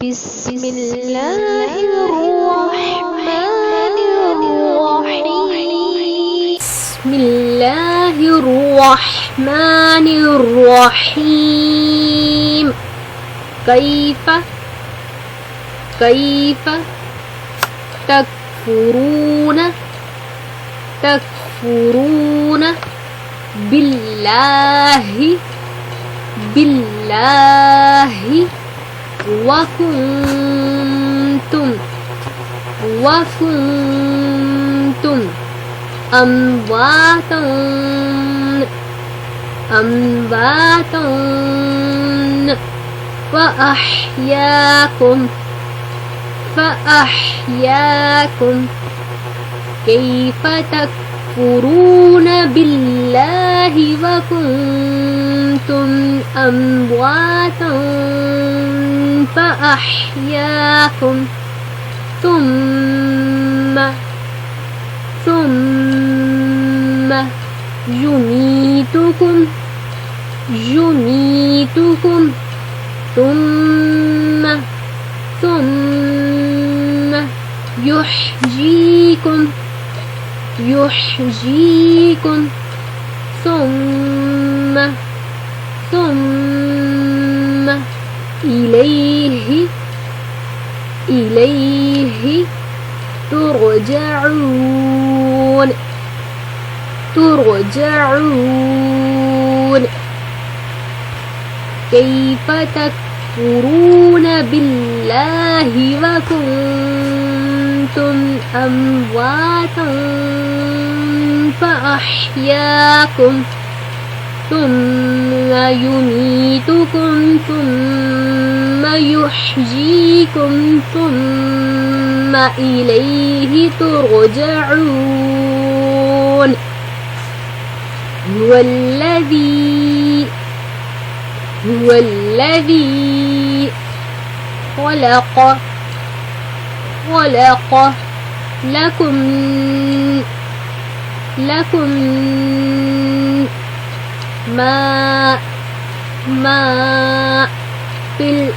बिस्मिल्लाहिर्रहमानिर्रहीम। कैफ तकफुरून बिल्लाहि वकुंतुम अम्वातन फअह्याकुम कैफ तकफुरून बिल्लाहि वकुंतुम अम्वातन फअह्याकुम ثم يميتكم ثم يحييكم ثم إليه ترجعون كيف تكفرون بالله وكنتم أمواتا فأحياكم ثم يميتكم ثم يحييكم ثم إليه ترجعون هو الذي خلق لكم ما في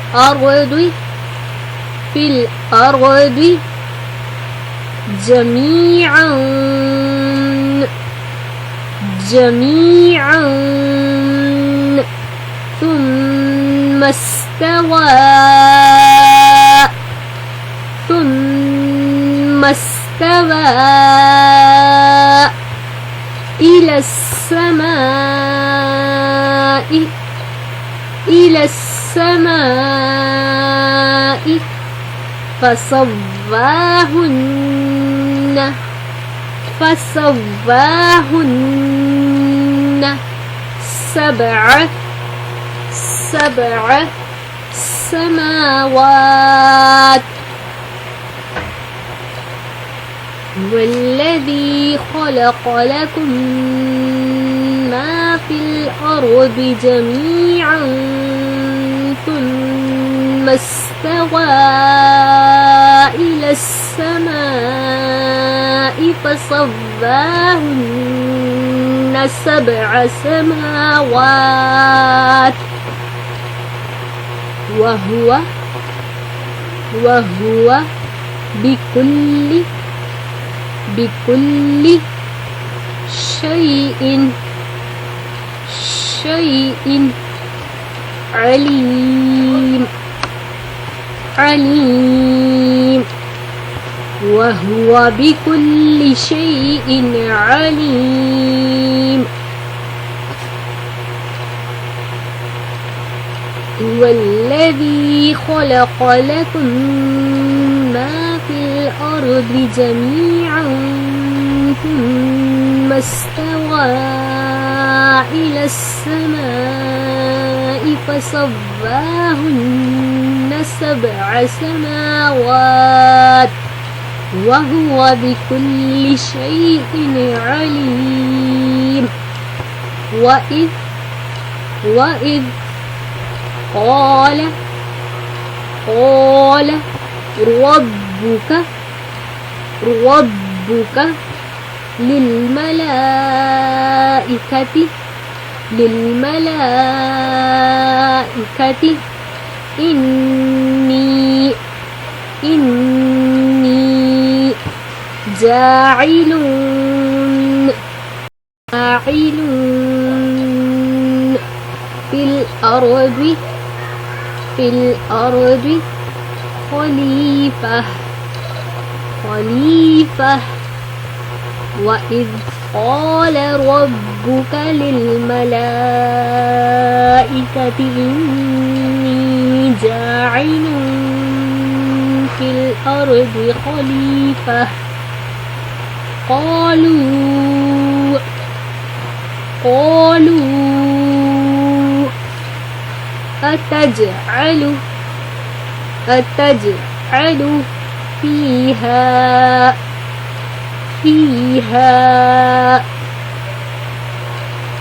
الأرض جميعا ثم استوى إلى السماء فسواهن سبع سماوات والذي خلق لكم ما في الأرض جميعا ثم استوى إلى السماء فسواهن سبع سماوات وهو بكل شيء عليم وهو بكل شيء عليم هو الذي خلق لكم ما في الأرض جميعا ثم استوى إلى السماء فسواهن سبع سماوات وهو بكل شيء عليم وإذ قال ربك للملائكة إني إني جاعل في الأرض خليفة وإذ قال ربك للملائكة إني جاعل في الأرض خليفة قالوا أتجعل فيها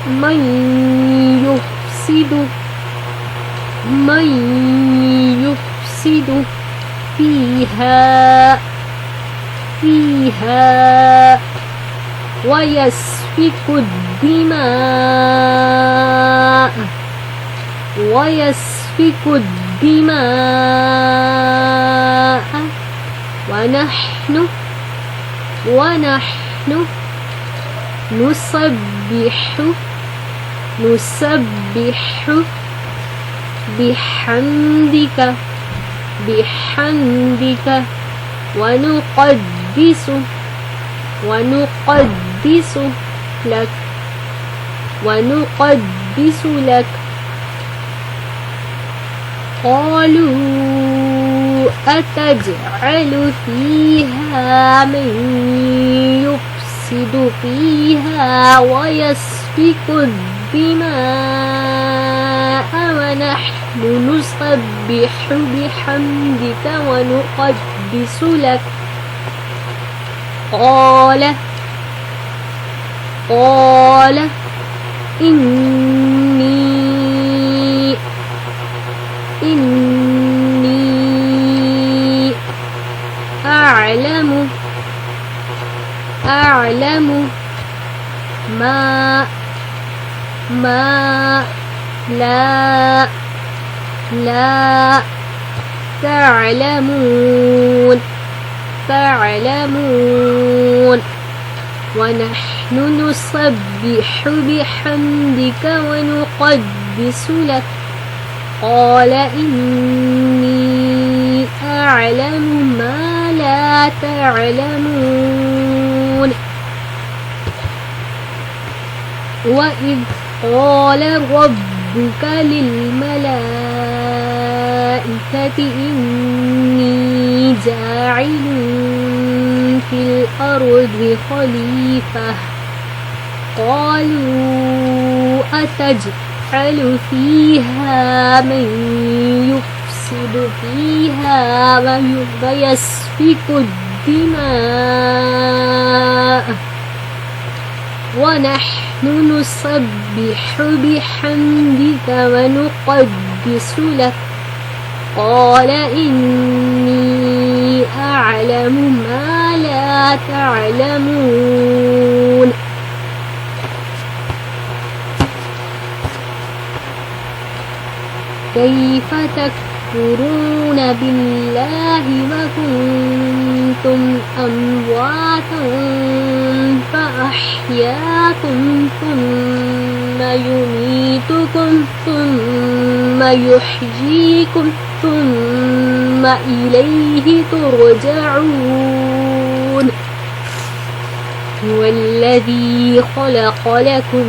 من يفسد فيها ويسفك الدماء ونحن نسبح بحمدك ونقدس لك قالوا أتجعل فيها من يفسد فيها ويسفك الدماء ونحن نسبح بحمدك ونقدس لك قال إني أعلم ما لا تعلمون ونحن نسبح بحمدك ونقدس لك قال إني أعلم ما لا تعلمون وإذ قال ربك للملائكة إني جاعل في الأرض خليفة قالوا أتجعل فيها من يفسد فيها ويسفك الدماء ونحن نسبح بحمدك ونقدس لك قال إني أعلم ما لا تعلمون كيف تكفرون بالله وكنتم أمواتا فأحياكم ثم يميتكم ثم يحييكم ثم إليه ترجعون هو الذي خلق لكم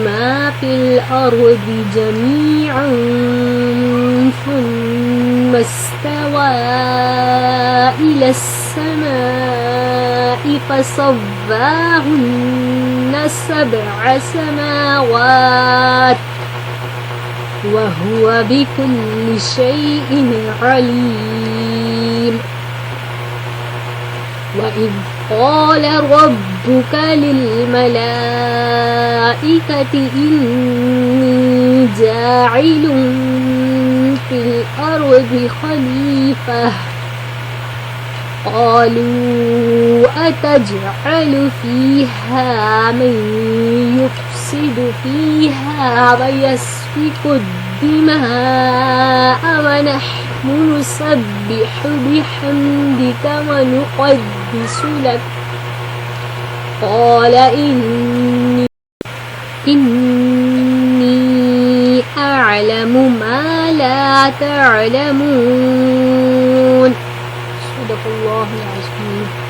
ما في الأرض جميعا ثم استوى إلى السماء فسواهن 7 سماوات وهو بكل شيء عليم وإذ قال ربك للملائكة إني جاعل في الأرض خليفة قالوا أتجعل فيها من يفسد فيها ويسفك الدماء ونحن ونسبح بحمدك ونقدس لك قال إني أعلم ما لا تعلمون. صدق الله العظيم.